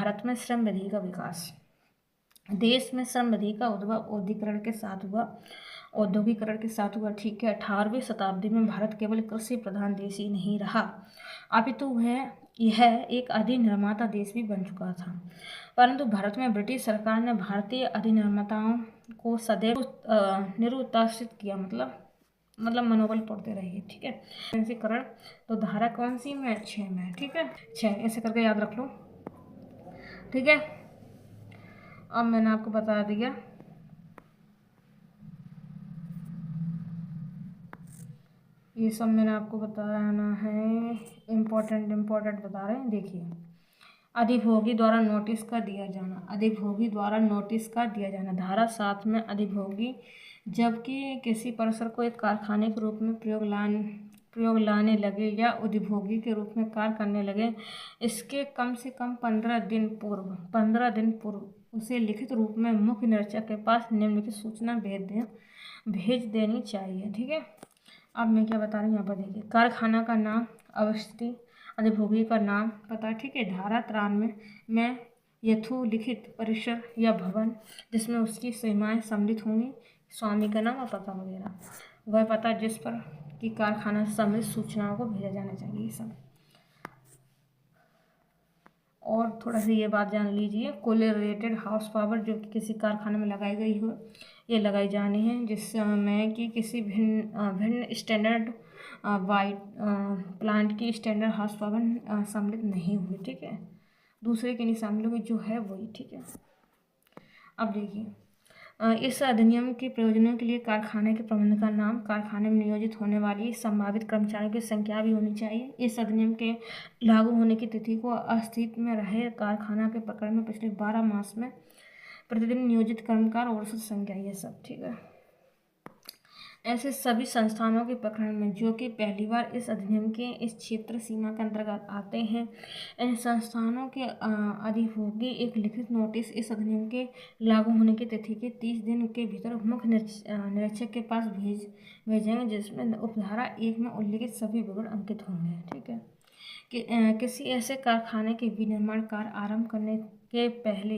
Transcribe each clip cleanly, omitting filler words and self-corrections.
भारत में श्रम विधि का विकास। देश में श्रम विधि का उद्भव औद्योगिकरण के साथ हुआ। ठीक है। 18वीं शताब्दी में भारत केवल कृषि प्रधान देश ही नहीं रहा, अपितु यह एक अधिनिर्माता देश भी बन चुका था। परंतु भारत में ब्रिटिश सरकार ने भारतीय अधिनिर्माताओं को सदैव निरुत्साहित किया, मतलब मनोबल तोड़ते रहिए। ठीक है। पंजीकरण तो धारा कौन सी में? 6 में। ठीक है, 6 ऐसे करके याद रख लो। ठीक है, अब मैंने आपको बता दिया ये सब, मैंने आपको बताना है, इम्पोर्टेंट बता रहे हैं। देखिए, अधिभोगी द्वारा नोटिस का दिया जाना। धारा 7 में अधिभोगी जबकि किसी परिसर को एक कारखाने के रूप में प्रयोग लाने लगे या अधिभोगी के रूप में कार्य करने लगे, इसके कम से कम 15 दिन पूर्व उसे लिखित रूप में मुख्य निरीक्षक के पास निम्नलिखित सूचना भेज देनी चाहिए। ठीक है। अब मैं क्या बता रही हूँ यहाँ पर देखिए, कारखाना का नाम, अवस्थिति, अधिभोगी का नाम, पता। ठीक है। धारा 93 में यथोलिखित परिसर या भवन जिसमें उसकी सीमाएं सम्मिलित होंगी, स्वामी का नाम और पता वगैरह, वह पता जिस पर कि कारखाना से संबंधित सूचनाओं को भेजा जाना चाहिए, ये सब। और थोड़ा सा ये बात जान लीजिए, कुल रेटेड हाउस पावर जो कि किसी कारखाने में लगाई गई हो, ये लगाई जानी है जिसमें कि किसी भिन्न स्टैंडर्ड वाइड प्लांट की स्टैंडर्ड हाउस पावर सम्मिलित नहीं हुई। ठीक है। दूसरे के नहीं शामिल हुई, जो है वही। ठीक है। अब देखिए, इस अधिनियम के प्रयोजनों के लिए कारखाने के प्रबंधक का नाम, कारखाने में नियोजित होने वाली संभावित कर्मचारियों की संख्या भी होनी चाहिए। इस अधिनियम के लागू होने की तिथि को, अस्तित्व में रहे कारखाना के प्रकरण में पिछले 12 मास में प्रतिदिन नियोजित कर्मकार और औसत संख्या, ये सब। ठीक है। ऐसे सभी संस्थानों के प्रकरण में जो कि पहली बार इस अधिनियम के इस क्षेत्र सीमा के अंतर्गत आते हैं, इन संस्थानों के अधिभोगी एक लिखित नोटिस इस अधिनियम के लागू होने की तिथि के 30 दिन के भीतर मुख्य निरीक्षक के पास भेजेंगे, जिसमें उपधारा 1 में उल्लिखित सभी विवरण अंकित होंगे। ठीक है। कि किसी ऐसे कारखाने के विनिर्माण कार्य आरंभ करने के पहले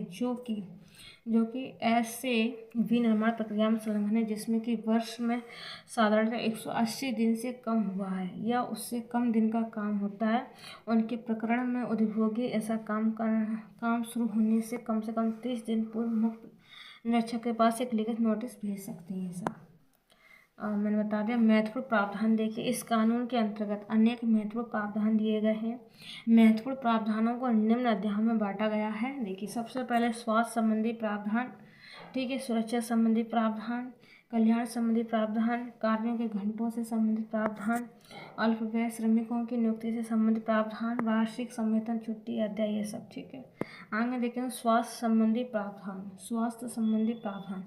जो कि ऐसे विनिर्माण प्रक्रिया में संलग्न है जिसमें कि वर्ष में साधारणतः 180 दिन से कम हुआ है या उससे कम दिन का काम होता है, उनके प्रकरण में अधिभोगी ऐसा काम शुरू होने से कम 30 दिन पूर्व मुख्य निरीक्षक के पास एक लिखित नोटिस भेज सकते हैं। सर, मैंने बता दिया। महत्वपूर्ण प्रावधान देखिए, इस कानून के अंतर्गत अनेक महत्वपूर्ण प्रावधान दिए गए हैं। महत्वपूर्ण प्रावधानों को निम्न अध्यायों में बांटा गया है। देखिए, सबसे पहले स्वास्थ्य संबंधी प्रावधान, ठीक है, सुरक्षा संबंधी प्रावधान, कल्याण संबंधी प्रावधान, कार्यों के घंटों से संबंधित प्रावधान, अल्पव्यय श्रमिकों की नियुक्ति से संबंधित प्रावधान, वार्षिक संवेतन छुट्टी अध्याय, ये सब। ठीक है। आगे देखेंगे स्वास्थ्य संबंधी प्रावधान,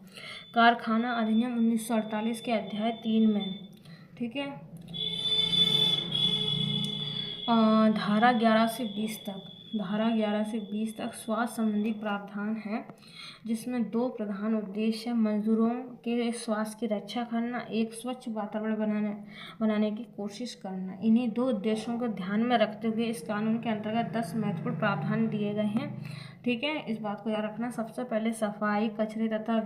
कारखाना अधिनियम 1948 के अध्याय 3 में। ठीक है। धारा 11 से 20 तक स्वास्थ्य संबंधी प्रावधान है, जिसमें 2 प्रधान उद्देश्य मजदूरों के स्वास्थ्य की रक्षा करना, एक स्वच्छ वातावरण बनाने की कोशिश करना। इन्हीं 2 उद्देश्यों को ध्यान में रखते हुए इस कानून के अंतर्गत 10 महत्वपूर्ण प्रावधान दिए गए हैं। ठीक है। इस बात को याद रखना। सबसे पहले सफाई, कचरे तथा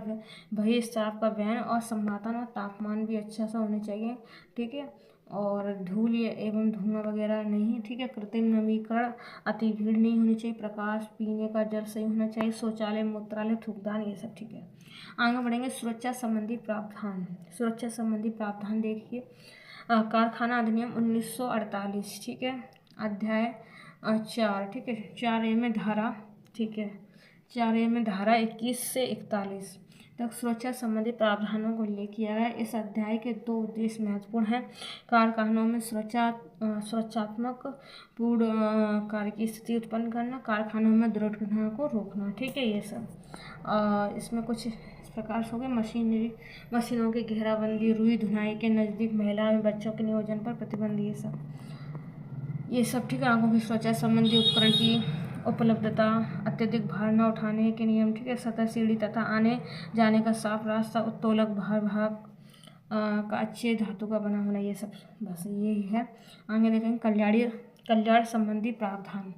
बहिस्राव का व्यय और संवातन और तापमान भी अच्छा सा होना चाहिए। ठीक है। और धूल एवं धुआं वगैरह नहीं। ठीक है। कृत्रिम नवीकरण, अति भीड़ नहीं होनी चाहिए, प्रकाश, पीने का जल सही होना चाहिए, शौचालय, मूत्रालय, थूकदान, ये सब। ठीक है। आगे बढ़ेंगे सुरक्षा संबंधी प्रावधान देखिए, कारखाना अधिनियम 1948। ठीक है। अध्याय 4। ठीक है। 4A में धारा, ठीक है, 4A में धारा 21 से 41 तक सुरक्षा संबंधी प्रावधानों को उल्लेख किया है। इस अध्याय के 2 उद्देश्य महत्वपूर्ण हैं। कारखानों में सुरक्षात्मक पूर्ण कार्य की स्थिति उत्पन्न करना, कारखानों में दुर्घटनाओं को रोकना। ठीक है। ये सब इसमें कुछ इस प्रकार से हो गए। मशीनों की घेराबंदी, रुई धुनाई के नज़दीक महिला एवं बच्चों के नियोजन पर प्रतिबंध, ये सब। ठीक है। आंखों की सुरक्षा संबंधी उपकरण की उपलब्धता, अत्यधिक भार न उठाने के नियम। ठीक है। सतह सीढ़ी तथा आने जाने का साफ रास्ता, उत्तोलक भाग का अच्छे धातु का बना होना, ये सब। बस यही है। आगे देखेंगे कल्याण संबंधी प्रावधान।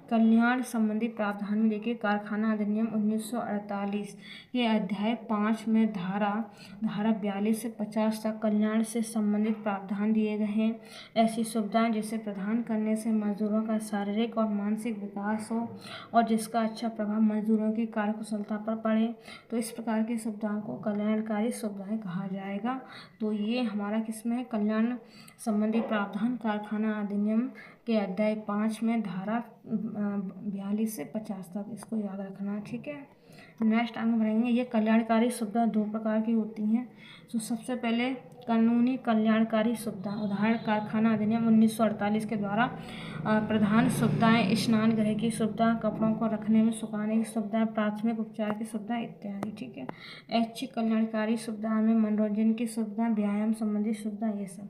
कल्याण संबंधी प्रावधान में देखिए कारखाना अधिनियम 1948 के अध्याय 5 में धारा 42 से 50 तक कल्याण से संबंधित प्रावधान दिए गए हैं। ऐसी सुविधाएं जिसे प्रदान करने से मजदूरों का शारीरिक और मानसिक विकास हो और जिसका अच्छा प्रभाव मजदूरों की कार्यकुशलता पर पड़े, तो इस प्रकार की सुविधाओं को कल्याणकारी सुविधाएं कहा जाएगा। तो ये हमारा किसमें है, कल्याण संबंधी प्रावधान कारखाना अधिनियम के अध्याय 5 में धारा 42 से 50 तक, इसको याद रखना। ठीक है, नेक्स्ट आगे बढ़ेंगे। ये कल्याणकारी सुविधा दो प्रकार की होती हैं। तो सबसे पहले कानूनी कल्याणकारी सुविधा, उदाहरण कारखाना अधिनियम 1948 के द्वारा प्रधान सुविधाएं स्नान गृह की सुविधा, कपड़ों को रखने में सुखाने की सुविधा, प्राथमिक उपचार की सुविधा इत्यादि। ठीक है, ऐच्छिक कल्याणकारी सुविधा में मनोरंजन की सुविधा, व्यायाम संबंधी सुविधा, ये सब।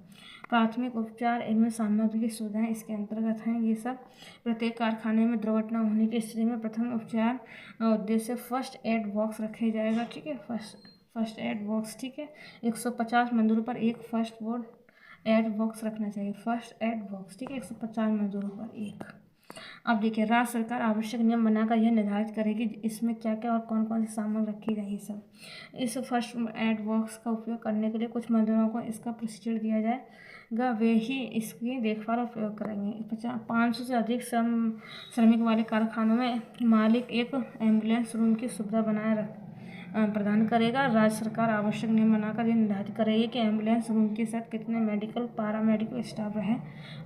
प्राथमिक उपचार इनमें सामग्री की सुविधाएं इसके अंतर्गत हैं। ये सब प्रत्येक कारखाने में दुर्घटना होने की स्थिति में प्रथम उपचार उद्देश्य फर्स्ट एड बॉक्स रखे जाएगा। ठीक है, फर्स्ट एड बॉक्स। ठीक है, 150 मजदूरों पर एक फर्स्ट एड बॉक्स रखना चाहिए, फर्स्ट एड बॉक्स। ठीक है, 150 मजदूरों पर एक। अब देखिए, राज्य सरकार आवश्यक नियम बनाकर यह निर्धारित करेगी इसमें क्या क्या और कौन कौन सी सामग्री रखी जाएगी। सब इस फर्स्ट एड बॉक्स का उपयोग करने के लिए कुछ मजदूरों को इसका प्रशिक्षण दिया जाएगा, वे ही इसकी देखभाल और प्रयोग करेंगे। 500 से अधिक श्रमिक वाले कारखानों में मालिक एक एम्बुलेंस रूम की सुविधा प्रदान करेगा। राज्य सरकार आवश्यक नियम बनाकर यह निर्धारित करेगी कि एम्बुलेंस रूम के साथ कितने मेडिकल पैरामेडिकल स्टाफ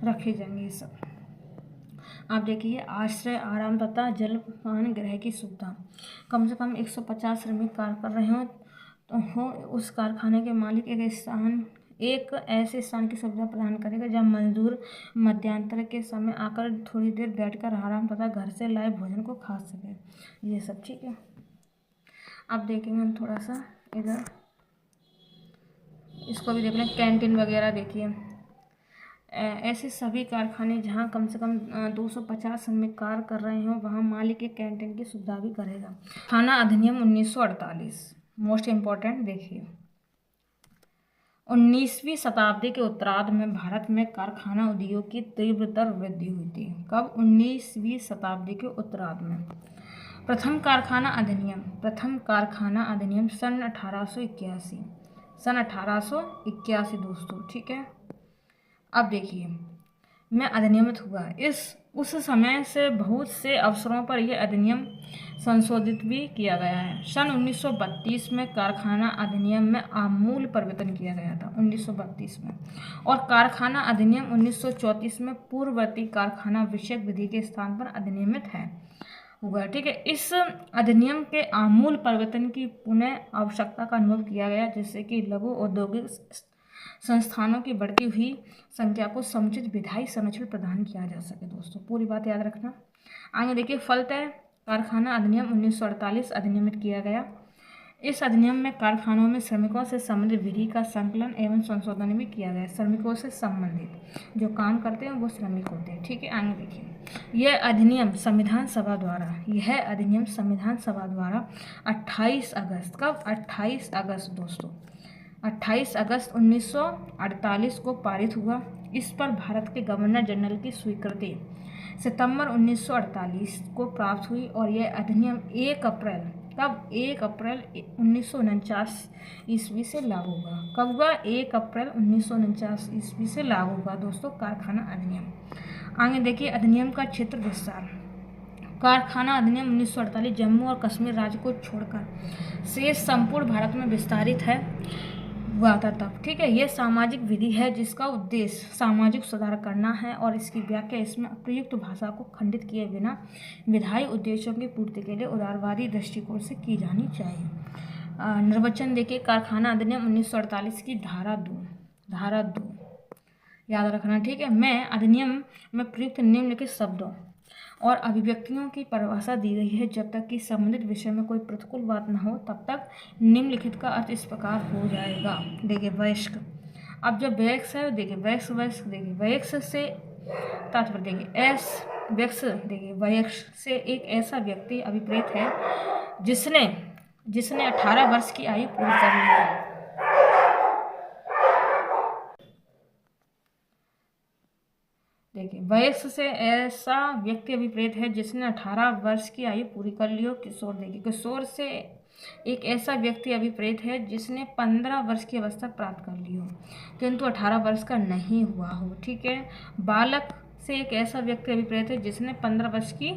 रखे जाएंगे। ये सब आप देखिए, आश्रय, आराम तथा जलपान गृह की सुविधा। कम से कम 150 श्रमिक कार्य कर रहे हो उस कारखाने के मालिक एक ऐसे स्थान की सुविधा प्रदान करेगा जहां मजदूर मध्यांतर के समय आकर थोड़ी देर बैठकर आराम तथा घर से लाए भोजन को खा सके। ये सब। ठीक है, अब देखेंगे हम थोड़ा सा इधर, इसको भी देख लें। कैंटीन वगैरह देखिए, ऐसे सभी कारखाने जहां कम से कम 250 श्रमिक कार्य कर रहे हो वहां मालिक एक कैंटीन की सुविधा भी करेगा। खाना अधिनियम 1948 मोस्ट इम्पोर्टेंट देखिए। 19वीं शताब्दी के उत्तरार्ध में भारत में कारखाना उद्योग की तीव्रतर वृद्धि हुई थी। कब? 19वीं शताब्दी के उत्तरार्ध में। प्रथम कारखाना अधिनियम सन 1881 दोस्तों। ठीक है, अब देखिए, में अधिनियमित हुआ। उस समय से बहुत से अवसरों पर यह अधिनियम संशोधित भी किया गया है। सन 1932 में कारखाना अधिनियम में आमूल परिवर्तन किया गया था, 1932 में। और कारखाना अधिनियम 1934 में पूर्ववर्ती कारखाना विषयक विधि के स्थान पर अधिनियमित हुआ। ठीक है, इस अधिनियम के आमूल परिवर्तन की पुनः आवश्यकता का अनुभव किया गया, जिससे कि लघु औद्योगिक संस्थानों की बढ़ती हुई संख्या को समुचित विधायी संरक्षण प्रदान किया जा सके। दोस्तों पूरी बात याद रखना। आगे देखिए, फलतः कारखाना अधिनियम 1948 अधिनियमित किया गया। इस अधिनियम में कारखानों में श्रमिकों से संबंधित विधि का संकलन एवं संशोधन भी किया गया। श्रमिकों से संबंधित जो काम करते हैं वो श्रमिक होते हैं। ठीक है, आगे देखिए, यह अधिनियम संविधान सभा द्वारा 28 अगस्त, कब? 28 अगस्त दोस्तों, 28 अगस्त 1948 को पारित हुआ। इस पर भारत के गवर्नर जनरल की स्वीकृति सितंबर 1948 को प्राप्त हुई और यह अधिनियम 1 अप्रैल 1949 ईस्वी से लागू हुआ। कब हुआ? 1 अप्रैल 1949 ईस्वी से लागू हुआ दोस्तों कारखाना अधिनियम। आगे देखिए, अधिनियम का क्षेत्र विस्तार। कारखाना अधिनियम 1948 जम्मू और कश्मीर राज्य को छोड़कर शेष संपूर्ण भारत में विस्तारित हुआ था तब। ठीक है, यह सामाजिक विधि है जिसका उद्देश्य सामाजिक सुधार करना है और इसकी व्याख्या इसमें अप्रयुक्त भाषा को खंडित किए बिना विधायी उद्देश्यों की पूर्ति के लिए उदारवादी दृष्टिकोण से की जानी चाहिए। निर्वचन देखिए, कारखाना अधिनियम 1948 की धारा 2 याद रखना। ठीक है, मैं अधिनियम में प्रयुक्त निम्नलिखित शब्दों और अभिव्यक्तियों की परिभाषा दी गई है। जब तक कि संबंधित विषय में कोई प्रतिकूल बात न हो तब तक निम्नलिखित का अर्थ इस प्रकार हो जाएगा। देखिए, वयस्क। अब जब वयस्क है, देखिए वयस्क देखिए, वयस्क से तात्पर्य देखिए, वयस्क से एक ऐसा व्यक्ति अभिप्रेत है जिसने 18 वर्ष की आयु पूरी कर ली है। देखिए, वयस्क से ऐसा व्यक्ति अभिप्रेत है जिसने 18 वर्ष की आयु पूरी कर ली हो। किशोर, देखिए किशोर से एक ऐसा व्यक्ति अभिप्रेत है जिसने 15 वर्ष की अवस्था प्राप्त कर ली हो किंतु 18 वर्ष का नहीं हुआ हो। ठीक है। बालक से एक ऐसा व्यक्ति अभिप्रेत है जिसने 15 वर्ष की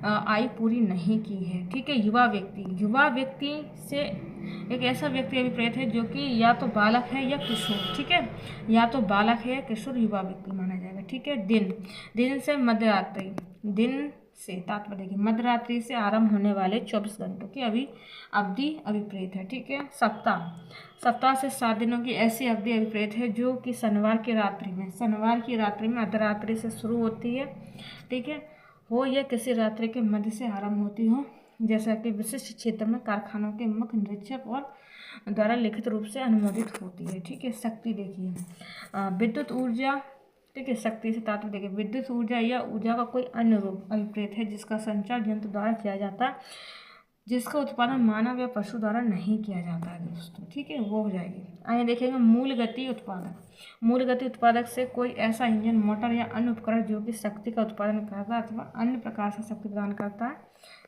आयु पूरी नहीं की है। ठीक है। युवा व्यक्ति, युवा व्यक्ति से एक ऐसा व्यक्ति अभिप्रेत है जो कि या तो बालक है या किशोर। ठीक है। या तो बालक है या किशोर, युवा व्यक्ति माना जाएगा। ठीक है। दिन, दिन से मध्यरात्रि, दिन से तात्पर्य देखिए मध्यरात्रि से आरंभ होने वाले 24 घंटों की अवधि अभिप्रेत है। ठीक है। सप्ताह, सप्ताह से 7 दिनों की ऐसी अवधि अभिप्रेत है जो कि शनिवार की रात्रि में अर्धरात्रि से शुरू होती है। ठीक है। हो या किसी रात्रि के मध्य से आरंभ होती हो, जैसा कि विशिष्ट क्षेत्र में कारखानों के मुख्य निरीक्षक और द्वारा लिखित रूप से अनुमोदित होती है। ठीक है। शक्ति देखिए विद्युत ऊर्जा। ठीक है। शक्ति से तात्पर्य देखिए विद्युत ऊर्जा या ऊर्जा का कोई अन्य रूप अभिप्रेत है जिसका संचार यंत्र द्वारा किया जाता है, जिसका उत्पादन मानव या पशु द्वारा नहीं किया जाता है दोस्तों। ठीक है। वो हो जाएगी। आइए देखेंगे मूल गति उत्पादक। मूल गति उत्पादक से कोई ऐसा इंजन, मोटर या अन्य उपकरण जो कि शक्ति का उत्पादन करता है अथवा अन्य प्रकार से शक्ति प्रदान करता है,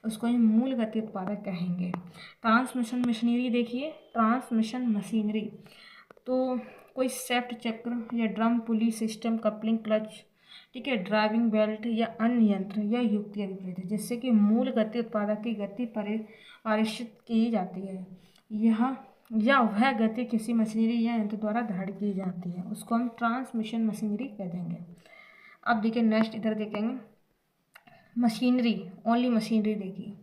उसको ही मूल गति उत्पादक कहेंगे। ट्रांसमिशन मशीनरी देखिए, ट्रांसमिशन मशीनरी तो कोई सेफ्ट चक्र या ड्रम पुली सिस्टम, कपलिंग क्लच, ठीक है, ड्राइविंग बेल्ट या अन्य यंत्र या युक्ति अभिप्रेत है जिससे कि मूल गति उत्पादक की गति परिष्कृत की जाती है। यह या वह गति किसी मशीनरी या यंत्र द्वारा धारण की जाती है, उसको हम ट्रांसमिशन मशीनरी कह देंगे। अब देखिए नेक्स्ट इधर देखेंगे मशीनरी, ओनली मशीनरी देखिए।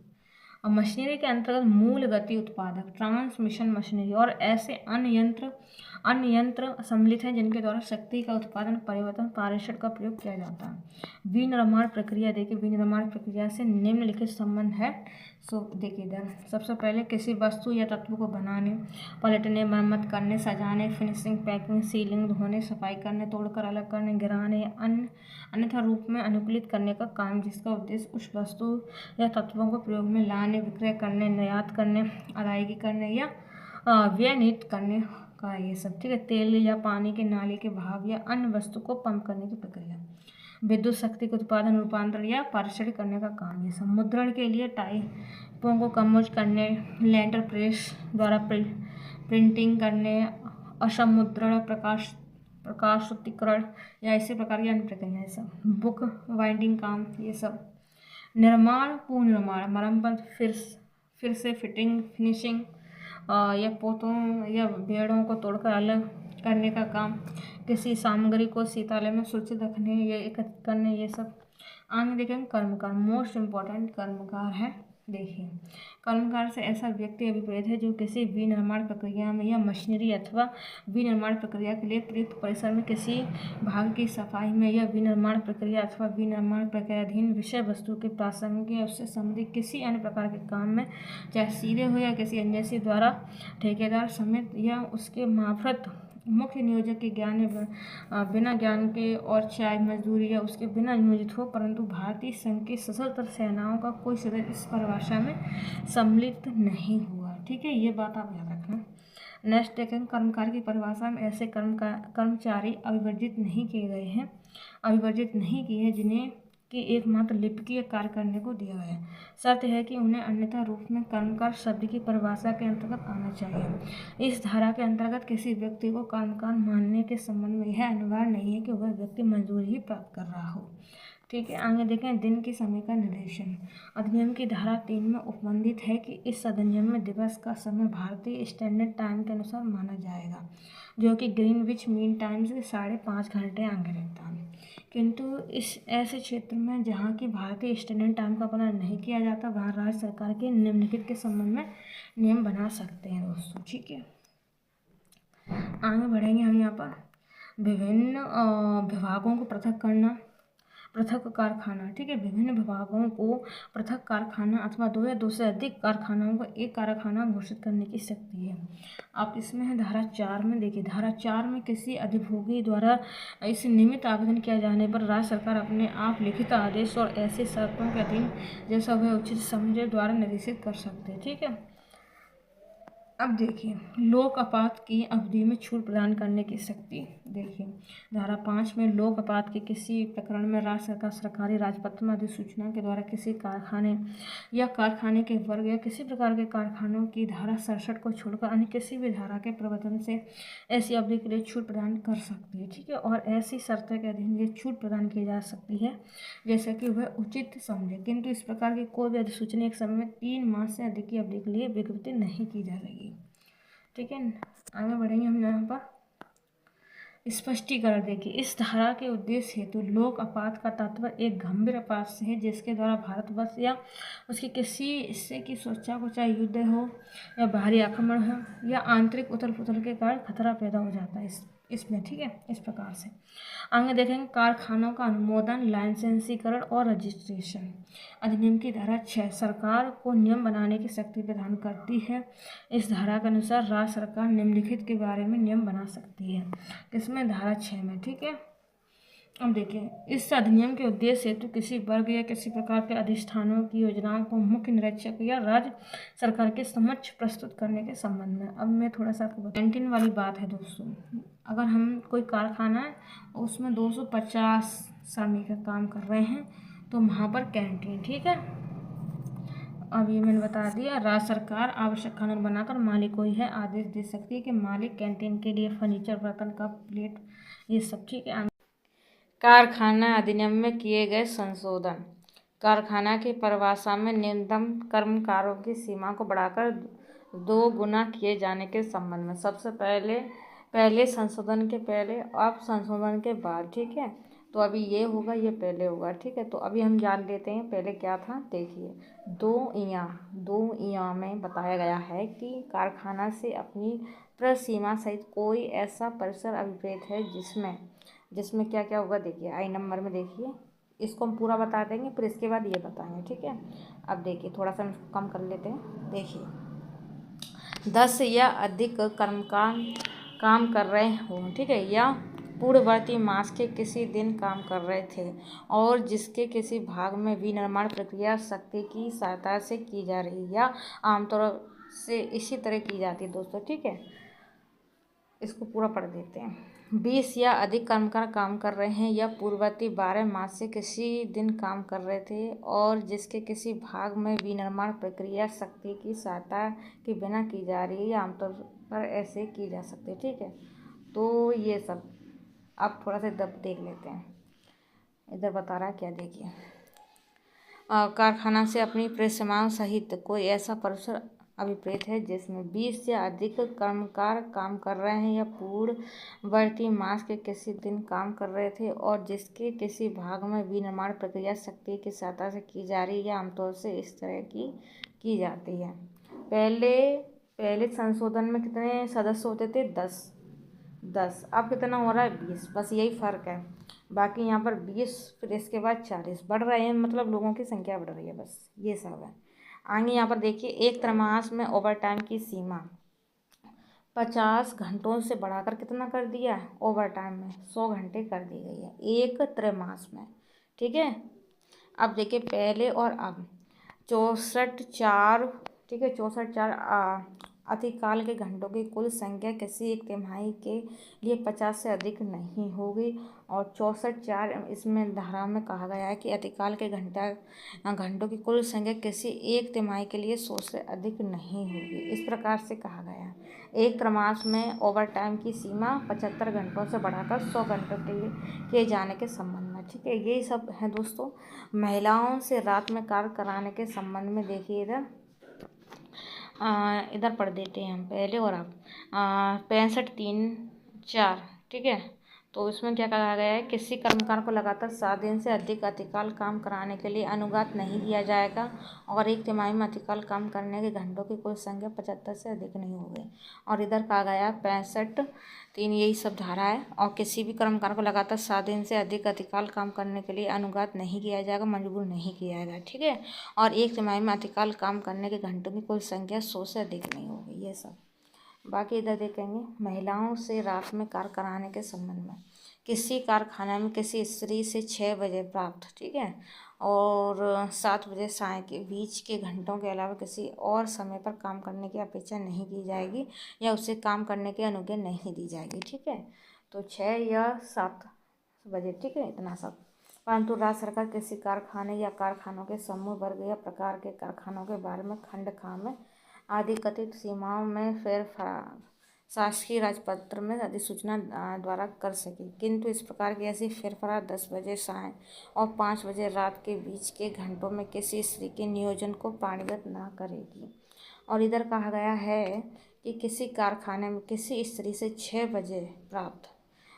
और मशीनरी के अंतर्गत मूल गति उत्पादक, ट्रांसमिशन मशीनरी और ऐसे अन्य यंत्र सम्मिलित हैं जिनके द्वारा शक्ति का उत्पादन, परिवर्तन, पारेषण का प्रयोग किया जाता है। विनिर्माण प्रक्रिया देखिए, विनिर्माण प्रक्रिया से निम्नलिखित संबंध है। सो देखिए इधर सबसे पहले किसी वस्तु या तत्व को बनाने, पलटने, मरम्मत करने, सजाने, फिनिशिंग, पैकिंग, सीलिंग, धोने, सफाई करने, तोड़कर अलग करने, गिराने या अन्यथा रूप में अनुकूलित करने का काम, जिसका उद्देश्य उस वस्तु या तत्वों को प्रयोग में लाने, विक्रय करने, निर्यात करने, अदायगी करने या विनिर्मित करने का ये सब। ठीक है। तेल या पानी के नाली के बहाव या अन्य वस्तु को पंप करने की प्रक्रिया। विद्युत शक्ति के उत्पादन, रूपांतरण या पारेषण करने का काम, ये सब। मुद्रण के लिए टाइपों को कंपोज करने, लेटर प्रेस द्वारा प्रिंटिंग करने, असमुद्रण, प्रकाशोत्तीकरण या इसी प्रकार की अन्य प्रक्रिया, ये सब। बुक बाइंडिंग काम, ये सब। निर्माण, पुनर्निर्माण, मरम्मत, फिर से फिटिंग, फिनिशिंग या पोतों या बेड़ों को तोड़कर अलग करने का काम, किसी सामग्री को शीतलय में सुरक्षित रखने या एकत्रित करने, ये सब। आगे देखेंगे कर्मकार, मोस्ट इम्पॉर्टेंट कर्मकार है। देखिए कर्मकार से ऐसा व्यक्ति अभिप्रेत है जो किसी विनिर्माण प्रक्रिया में या मशीनरी अथवा विनिर्माण प्रक्रिया के लिए प्रयुक्त परिसर में किसी भाग की सफाई में या विनिर्माण प्रक्रिया अथवा विनिर्माण प्रक्रियाधीन विषय वस्तु के प्रासंगिक या उससे संबंधित किसी अन्य प्रकार के काम में, चाहे सीधे हो या किसी एजेंसी द्वारा, ठेकेदार समेत या उसके मार्फत मुख्य नियोजक के ज्ञान या बिना ज्ञान के, और चाहे मजदूरी या उसके बिना नियोजित हो, परंतु भारतीय संघ की सशस्त्र सेनाओं का कोई सदस्य इस परिभाषा में सम्मिलित नहीं हुआ। ठीक है। ये बात आप याद रखना। नेक्स्ट देखेंगे कर्मकार की परिभाषा में ऐसे कर्मचारी अभिवर्जित नहीं किए हैं जिन्हें कि एकमात्र लिपिकीय कार्य करने को दिया गया है। शर्त है कि उन्हें अन्यथा रूप में कर्मकार शब्द की परिभाषा के अंतर्गत आना चाहिए। इस धारा के अंतर्गत किसी व्यक्ति को कर्मकार मानने के संबंध में यह अनिवार्य नहीं है कि वह व्यक्ति मंजूरी ही प्राप्त कर रहा हो। ठीक है। आगे देखें दिन की समय का निर्देशन। अधिनियम की धारा 3 में उपबंधित है कि इस अधिनियम में दिवस का समय भारतीय स्टैंडर्ड टाइम के अनुसार माना जाएगा, जो कि ग्रीनविच मीन टाइम से 5.5 घंटे आगे रहता है। किंतु इस ऐसे क्षेत्र में जहाँ की भारतीय स्टैंडर्ड टाइम का पालन नहीं किया जाता, वहाँ राज्य सरकार के निम्नलिखित के संबंध में नियम बना सकते हैं दोस्तों। ठीक है। आगे बढ़ेंगे हम यहाँ पर विभिन्न विभागों को पृथक करना, पृथक कारखाना। ठीक है। विभिन्न विभागों को पृथक कारखाना अथवा 2 या 2 से अधिक कारखानाओं को एक कारखाना घोषित करने की शक्ति है। आप इसमें है धारा 4 में देखिए, धारा 4 में किसी अधिभोगी द्वारा इस निमित्त आवेदन किया जाने पर राज्य सरकार अपने आप लिखित आदेश और ऐसी शर्तों के अधीन जैसा वह उचित समझे द्वारा निर्देशित कर सकते हैं। ठीक है। अब देखिए, लोक आपात की अवधि में छूट प्रदान करने की शक्ति। देखिए, धारा 5 में लोक आपात के किसी प्रकरण में राज्य सरकार सरकारी राजपत्र में अधिसूचना के द्वारा किसी कारखाने या कारखाने के वर्ग या किसी प्रकार के कारखानों की धारा 67 को छोड़कर अन्य किसी भी धारा के प्रवर्तन से ऐसी अवधि के लिए छूट प्रदान कर सकती है। ठीक है, और ऐसी शर्तों के अधीन ये छूट प्रदान की जा सकती है जैसे कि वह उचित समझे, किंतु इस प्रकार की कोई भी अधिसूचना एक समय में 3 माह से अधिक की अवधि के लिए विज्ञप्ति नहीं की जा रही। ठीक है, आगे बढ़ेंगे हम यहाँ पर स्पष्टीकरण। देखिए, इस धारा के उद्देश्य हेतु लोक आपात का तात्पर्य एक गंभीर आपात से है जिसके द्वारा भारतवर्ष या उसके किसी हिस्से की सुरक्षा को, चाहे युद्ध हो या बाहरी आक्रमण हो या आंतरिक उथल पुथल के कारण खतरा पैदा हो जाता है इसमें। ठीक है, इस प्रकार से आगे देखेंगे कारखानों का अनुमोदन, लाइसेंसीकरण और रजिस्ट्रेशन। अधिनियम की धारा 6 सरकार को नियम बनाने की शक्ति प्रदान करती है। इस धारा के अनुसार राज्य सरकार निम्नलिखित के बारे में नियम बना सकती है। किसमें? धारा 6 में। ठीक है, अब देखिए, इस अधिनियम के उद्देश्य हेतु किसी वर्ग या किसी प्रकार के अधिष्ठानों की योजनाओं को मुख्य निरीक्षक या राज्य सरकार के समक्ष प्रस्तुत करने के संबंध में। अब मैं थोड़ा सा आपको कैंटीन वाली बात है दोस्तों। अगर हम कोई कारखाना है उसमें 250 श्रमिक काम कर रहे हैं तो वहाँ पर कैंटीन। ठीक है, अब ये मैंने बता दिया। राज्य सरकार आवश्यक कानून बनाकर मालिक को यह आदेश दे सकती है कि मालिक कैंटीन के लिए फर्नीचर, बर्तन, कप, प्लेट, ये सब। ठीक है, कारखाना अधिनियम में किए गए संशोधन। कारखाना की परिभाषा में न्यूनतम कर्मकारों की सीमा को बढ़ाकर 2 गुना किए जाने के संबंध में। सबसे पहले संशोधन के पहले, अब संशोधन के बाद। ठीक है, तो अभी ये होगा, ये पहले होगा। ठीक है, तो अभी हम जान लेते हैं पहले क्या था। देखिए, 2 में बताया गया है कि कारखाना से अपनी प्रसीमा सहित कोई ऐसा परिसर अभिप्रेत है जिसमें क्या क्या होगा। देखिए, आई नंबर में देखिए, इसको हम पूरा बता देंगे फिर इसके बाद ये बताएंगे। ठीक है, अब देखिए थोड़ा सा हम इसको कम कर लेते हैं। देखिए, 10 या अधिक काम कर रहे हों। ठीक है, या पूर्ववर्ती मास के किसी दिन काम कर रहे थे और जिसके किसी भाग में विनिर्माण प्रक्रिया शक्ति की सहायता से की जा रही या आमतौर से इसी तरह की जाती है दोस्तों। ठीक है, इसको पूरा पढ़ देते हैं। 20 या अधिक कर्मकार काम कर रहे हैं या पूर्ववर्ती 12 मास से किसी दिन काम कर रहे थे और जिसके किसी भाग में विनिर्माण प्रक्रिया शक्ति की सहायता के बिना की जा रही है या आमतौर पर ऐसे की जा सकती है। ठीक है, तो ये सब अब थोड़ा सा इधर देख लेते हैं। इधर बता रहा है क्या, देखिए, कारखाना से अपनी परिसीमाओं सहित कोई ऐसा परिसर अभिप्रेत है जिसमें 20 से अधिक कर्मकार काम कर रहे हैं या पूर्ववर्ती मास के किसी दिन काम कर रहे थे और जिसके किसी भाग में विनिर्माण प्रक्रिया शक्ति की सहायता से की जा रही है या आमतौर से इस तरह की जाती है। पहले संशोधन में कितने सदस्य होते थे? 10। अब कितना हो रहा है? 20। बस यही फ़र्क है, बाकी यहाँ पर 20 फिर इसके बाद 40 बढ़ रहे हैं, मतलब लोगों की संख्या बढ़ रही है, बस ये सब है। आगे यहाँ पर देखिए, एक त्रैमास में ओवर टाइम की सीमा 50 घंटों से बढ़ाकर कितना कर दिया है? ओवर टाइम में 100 घंटे कर दी गई है एक त्रैमास में। ठीक है, अब देखिए पहले और अब 64/4। ठीक है, 64/4 अतिकाल के घंटों की कुल संख्या किसी एक तिमाही के लिए 50 से अधिक नहीं होगी और 64/4 इसमें धारा में कहा गया है कि अतिकाल के घंटों की कुल संख्या किसी एक तिमाही के लिए 100 से अधिक नहीं होगी। इस प्रकार से कहा गया है, एक त्रैमास में ओवर टाइम की सीमा 75 घंटों से बढ़ाकर 100 घंटों के लिए किए जाने के संबंध में। ठीक है, यही सब है दोस्तों महिलाओं से रात में कार्य कराने के संबंध में। देखिए, इधर पढ़ देते हैं हम पहले और अब 65/3/4। ठीक है, तो इसमें क्या कहा गया है? किसी कर्मकार को लगातार 7 दिन से अधिक अतिकाल काम कराने के लिए अनुज्ञात नहीं दिया जाएगा और एक तिमाही में अतिकाल काम करने के घंटों की कुल संख्या 75 से अधिक नहीं होगी। और इधर कहा गया 65/3, यही सब धारा है। और किसी भी कर्मकार को लगातार 7 दिन से अधिक अतिकाल काम करने के लिए अनुज्ञात नहीं किया जाएगा, मजबूर नहीं किया जाएगा। ठीक है, और एक तिमाही में अतिकाल काम करने के घंटों की कुल संख्या 100 से अधिक नहीं होगी। ये सब बाकी इधर देखेंगे महिलाओं से रात में कार्य कराने के संबंध में। किसी कारखाना में किसी स्त्री से 6 बजे प्राप्त। ठीक है, और 7 बजे साय के बीच के घंटों के अलावा किसी और समय पर काम करने की अपेक्षा नहीं की जाएगी या उसे काम करने की अनुज्ञा नहीं दी जाएगी। ठीक है, तो 6 या 7 बजे, ठीक है, इतना सब। परंतु राज्य सरकार किसी कारखाने या कारखानों के समूह, वर्ग या प्रकार के कारखानों के बारे में खंड खा में आदि कथित सीमाओं में फेरफार शासकीय राजपत्र में अधिसूचना द्वारा कर सके, किंतु इस प्रकार की ऐसी फेरफार 10 बजे साय और 5 बजे रात के बीच के घंटों में किसी स्त्री के नियोजन को पाणिगत न करेगी। और इधर कहा गया है कि किसी कारखाने में किसी स्त्री से 6 बजे प्राप्त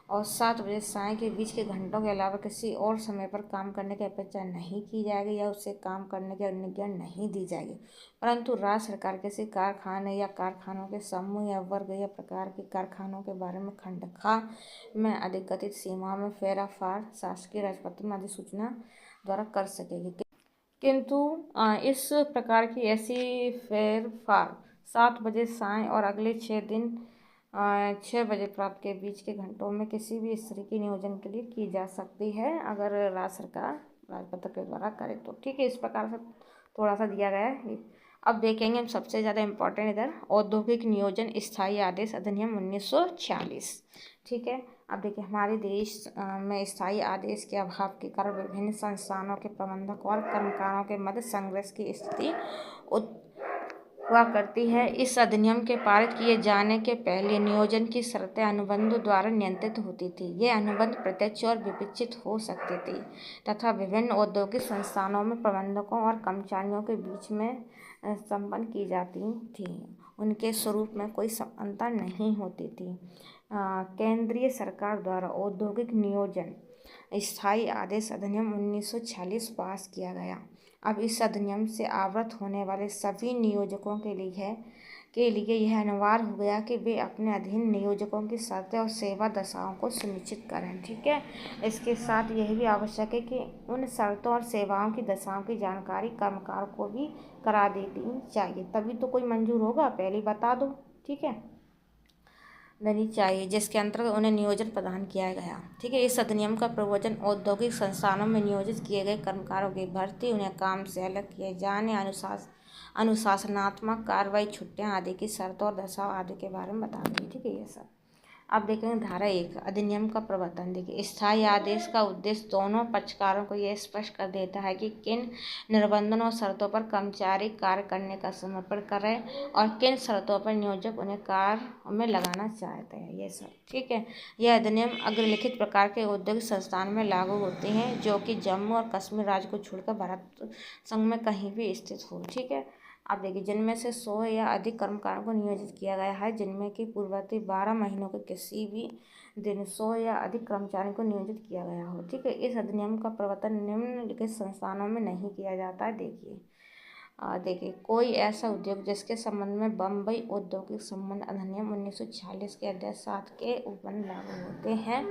और 7 बजे साय के बीच के घंटों के अलावा किसी और समय पर काम करने की अपेक्षा नहीं की जाएगी या उसे काम करने की अनुज्ञा नहीं दी जाएगी। परंतु राज्य सरकार किसी कारखाने या कारखानों के समूह या वर्ग या प्रकार के कारखानों के बारे में खंड खा में अधिकथित सीमाओं में फेरफार शासकीय राजपत्र में अधिसूचना द्वारा कर सकेगी, किंतु इस प्रकार की ऐसी फेरफार 7 बजे साय और अगले 6 दिन 6 बजे प्राप्त के बीच के घंटों में किसी भी स्त्री के नियोजन के लिए की जा सकती है, अगर राज्य सरकार राजपत्र के द्वारा करे तो। ठीक है, इस प्रकार से थोड़ा सा दिया गया है। अब देखेंगे हम सबसे ज़्यादा इम्पोर्टेंट इधर औद्योगिक नियोजन स्थायी आदेश अधिनियम 1946। ठीक है, अब देखिए हमारे देश में स्थायी आदेश के अभाव के कारण विभिन्न संस्थानों के प्रबंधक और कर्मकारों के मध्य संघर्ष की स्थिति हुआ करती है। इस अधिनियम के पारित किए जाने के पहले नियोजन की शर्तें अनुबंधों द्वारा नियंत्रित होती थी। ये अनुबंध प्रत्यक्ष और विपक्षित हो सकते थे तथा विभिन्न औद्योगिक संस्थानों में प्रबंधकों और कर्मचारियों के बीच में संपन्न की जाती थी। उनके स्वरूप में कोई समानता नहीं होती थी। केंद्रीय सरकार द्वारा औद्योगिक नियोजन स्थायी आदेश अधिनियम 1946 पास किया गया। अब इस अधिनियम से आवृत होने वाले सभी नियोजकों के लिए यह अनिवार्य हो गया कि वे अपने अधीन नियोजकों की शर्तें और सेवा दशाओं को सुनिश्चित करें। ठीक है, इसके साथ यह भी आवश्यक है कि उन शर्तों और सेवाओं की दशाओं की जानकारी कर्मकार को भी करा देनी चाहिए, तभी तो कोई मंजूर होगा, पहले बता दो। ठीक है, देनी चाहिए, जिसके अंतर्गत उन्हें नियोजन प्रदान किया गया। ठीक है, इस अधिनियम का प्रयोजन औद्योगिक संस्थानों में नियोजित किए गए कर्मकारों की भर्ती, उन्हें काम से अलग किए जाने, अनुशासनात्मक कार्रवाई, छुट्टियां आदि की शर्तों और दशाओं आदि के बारे में बता देंगे। ठीक है, ये सब। अब देखेंगे धारा 1 अधिनियम का प्रवर्तन। देखिए, स्थायी आदेश का उद्देश्य दोनों पक्षकारों को यह स्पष्ट कर देता है कि किन निर्बंधों और शर्तों पर कर्मचारी कार्य करने का समर्पण करें और किन शर्तों पर नियोजक उन्हें कार्य में लगाना चाहते हैं, ये सब। ठीक है, यह अधिनियम अग्रलिखित प्रकार के औद्योगिक संस्थान में लागू होते हैं जो कि जम्मू और कश्मीर राज्य को छोड़कर भारत संघ में कहीं भी स्थित हो। ठीक है, अब देखिए, जिनमें से 100 या अधिक कर्मकारों को नियोजित किया गया है, जिनमें कि पूर्ववर्ती 12 महीनों के किसी भी दिन 100 या अधिक कर्मचारियों को नियोजित किया गया हो। ठीक है, इस अधिनियम का प्रवर्तन निम्नलिखित संस्थानों में नहीं किया जाता है। देखिए, कोई ऐसा उद्योग जिसके संबंध में बम्बई औद्योगिक संबंध अधिनियम 1946 के अध्याय 7 के उपबंध लागू होते हैं।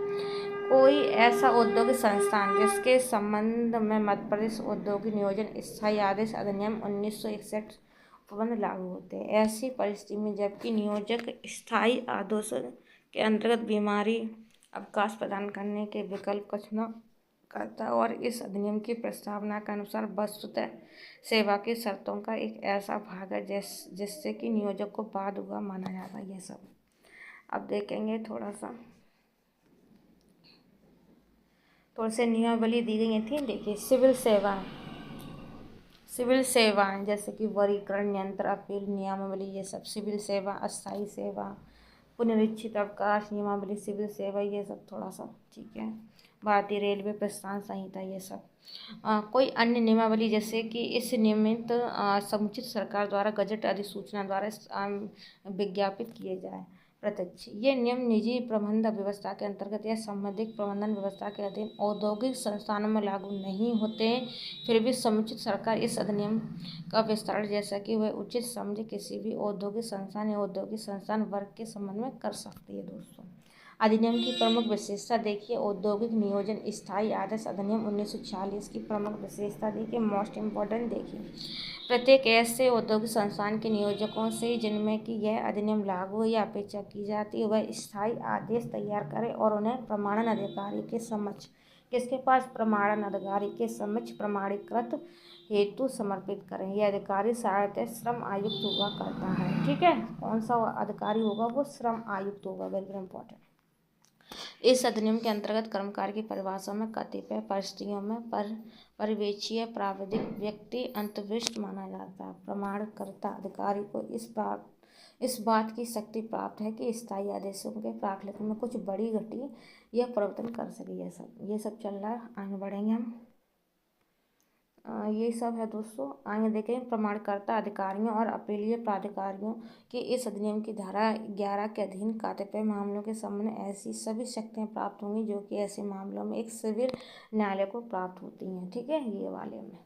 कोई ऐसा औद्योगिक संस्थान जिसके संबंध में मध्य प्रदेश औद्योगिक नियोजन स्थायी आदेश अधिनियम 1961 उपबंध लागू होते हैं। ऐसी परिस्थिति में जबकि नियोजक स्थायी आदेश के अंतर्गत बीमारी अवकाश प्रदान करने के विकल्प का चुनाव करता है और इस अधिनियम की प्रस्तावना के अनुसार वस्तुतः सेवा की शर्तों का एक ऐसा भाग है जिससे कि नियोजक को बाद हुआ माना जाता है, ये सब। अब देखेंगे थोड़ा से नियमावली दी गई थी। देखिए, सिविल सेवाएं जैसे कि वर्गीकरण, नियंत्रण, अपील नियमावली, ये सब सिविल सेवा, अस्थायी सेवा, पुनरीक्षित अवकाश नियमावली, सिविल सेवा, ये सब थोड़ा सा। ठीक है, भारतीय रेलवे प्रस्थान संहिता, ये सब। कोई अन्य नियमावली जैसे कि इस नियमित समुचित सरकार द्वारा गजट अधिसूचना द्वारा विज्ञापित किए जाए। प्रत्यक्ष ये नियम निजी प्रबंध व्यवस्था के अंतर्गत या संबंधित प्रबंधन व्यवस्था के अधीन औद्योगिक संस्थानों में लागू नहीं होते, फिर भी समुचित सरकार इस अधिनियम का विस्तार जैसा कि वह उचित समझे किसी भी औद्योगिक संस्थान या औद्योगिक संस्थान वर्ग के संबंध में कर सकती है। दोस्तों, अधिनियम की प्रमुख विशेषता देखिए। औद्योगिक नियोजन स्थायी आदेश अधिनियम 1946 की प्रमुख विशेषता देखिए, मोस्ट इम्पोर्टेंट देखिए। प्रत्येक ऐसे औद्योगिक संस्थान के नियोजकों से जिनमें कि यह अधिनियम लागू है या अपेक्षा की जाती है, वह स्थायी आदेश तैयार करे और उन्हें प्रमाणन अधिकारी के समक्ष किसके पास? प्रमाणन अधिकारी के समक्ष प्रमाणीकृत हेतु समर्पित करें। यह अधिकारी साधारणतः श्रम आयुक्त हुआ करता है। ठीक है, कौन सा अधिकारी होगा? वो श्रम आयुक्त होगा। Very very important. इस अधिनियम के अंतर्गत कर्मकारी की परिभाषा में कतिपय परिस्थितियों में पर्यवेक्षीय प्राविधिक व्यक्ति अंतर्विष्ट माना जाता है। प्रमाणकर्ता अधिकारी को इस बात की शक्ति प्राप्त है कि स्थायी आदेशों के प्राकलित में कुछ बड़ी घटी या परिवर्तन कर सके। ये सब चल रहा है, आगे बढ़ेंगे हम। ये सब है दोस्तों। आगे देखें, प्रमाणकर्ता अधिकारियों और अपीलीय प्राधिकारियों के इस अधिनियम की धारा 11 के अधीन कतिपय मामलों के संबंध में ऐसी सभी शक्तियाँ प्राप्त होंगी जो कि ऐसे मामलों में एक सिविल न्यायालय को प्राप्त होती हैं। ठीक है, ये वाले में